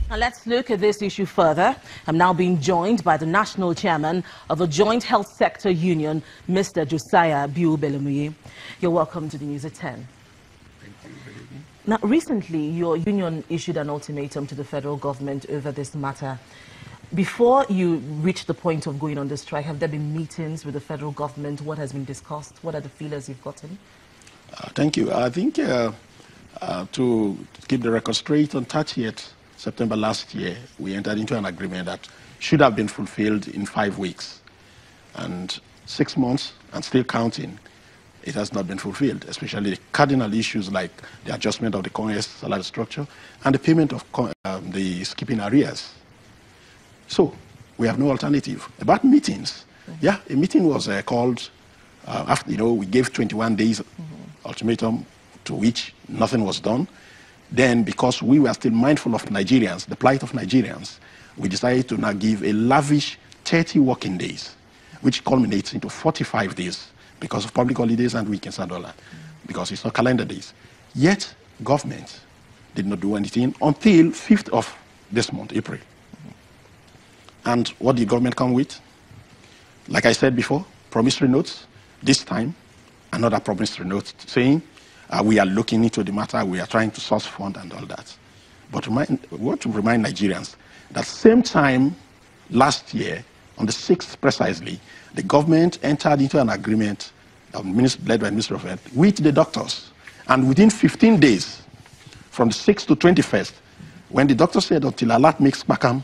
Now let's look at this issue further. I'm now being joined by the national chairman of the Joint Health Sector Union, Mr. Josiah Biu-Belemuyeh. You're welcome to the News at 10. Thank you. Good evening. Now, recently, your union issued an ultimatum to the federal government over this matter. Before you reach the point of going on the strike, have there been meetings with the federal government? What has been discussed? What are the feelers you've gotten? Thank you. I think to keep the record straight, on 30th September last year, we entered into an agreement that should have been fulfilled in 5 weeks. And 6 months, and still counting, it has not been fulfilled, especially the cardinal issues like the adjustment of the Congress salary structure and the payment of the skipping arrears. So we have no alternative. About meetings, yeah, a meeting was called after, we gave 21 days ultimatum to which nothing was done. Then, because we were still mindful of Nigerians, the plight of Nigerians, we decided to now give a lavish 30 working days, which culminates into 45 days because of public holidays and weekends and all that, because it's not calendar days. Yet, government did not do anything until 5th of this month, April. And what did government come with? Like I said before, promissory notes. This time, another promissory note saying, we are looking into the matter, we are trying to source fund and all that. But we want to remind Nigerians that same time last year, on the 6th precisely, the government entered into an agreement led by the Minister of Health with the doctors. And within 15 days, from the 6th to 21st, when the doctor said until Allah makes Bakam,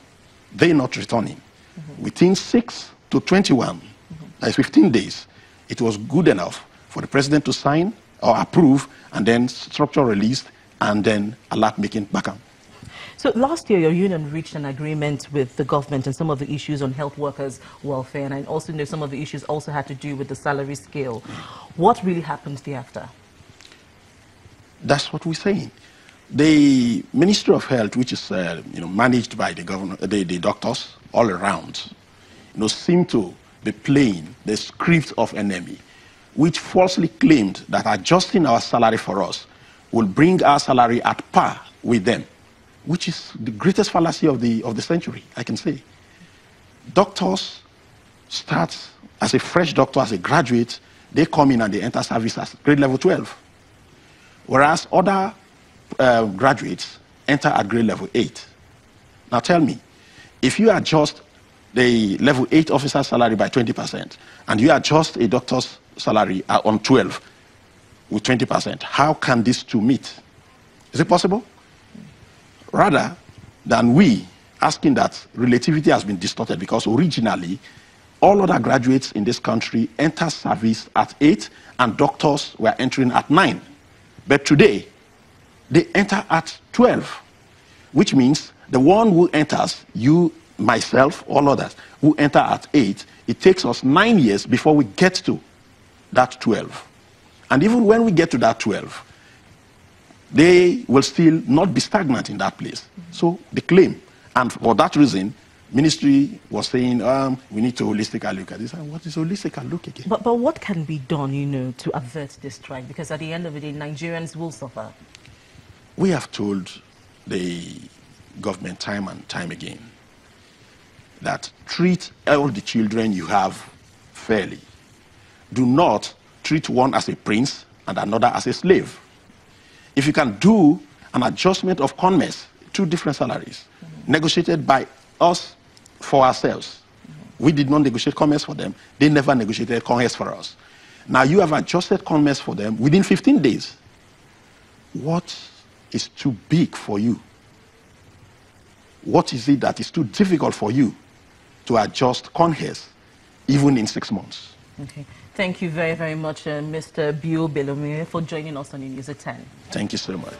they're not returning. Within 6 to 21, that is 15 days, it was good enough for the president to sign or approve, and then structure released, and then alert making Bakam. So last year, your union reached an agreement with the government on some of the issues on health workers' welfare, and I also know some of the issues also had to do with the salary scale. What really happened thereafter? That's what we're saying. The Ministry of Health, which is managed by the government, the doctors all around, seem to be playing the script of enemy, which falsely claimed that adjusting our salary for us will bring our salary at par with them, which is the greatest fallacy of the century, I can say. Doctors start as a fresh doctor, as a graduate, they come in and they enter service as grade level 12. Whereas other graduates enter at grade level 8. Now tell me, if you adjust the level 8 officer's salary by 20%, and you adjust a doctor's salary on 12 with 20%, how can these two meet? Is it possible? Rather than we asking that, relativity has been distorted, because originally all other graduates in this country enter service at 8 and doctors were entering at 9. But today, they enter at 12, which means the one who enters, you, myself, all others, who enter at 8, it takes us 9 years before we get to that 12. And even when we get to that 12, they will still not be stagnant in that place. So the claim, and for that reason, ministry was saying, we need to holistically look at this. And what is holistic look again? But what can be done, to avert this strike? Because at the end of the day, Nigerians will suffer. We have told the government time and time again that treat all the children you have fairly. Do not treat one as a prince and another as a slave. If you can do an adjustment of CONMES, 2 different salaries, negotiated by us for ourselves. We did not negotiate CONMES for them. They never negotiated CONMES for us. Now you have adjusted CONMES for them within 15 days. What is too big for you? What is it that is too difficult for you to adjust CONMES even in 6 months? Okay. Thank you very, very much, Mr. Biu-Belemuyeh, for joining us on the News at 10. Thank you so much.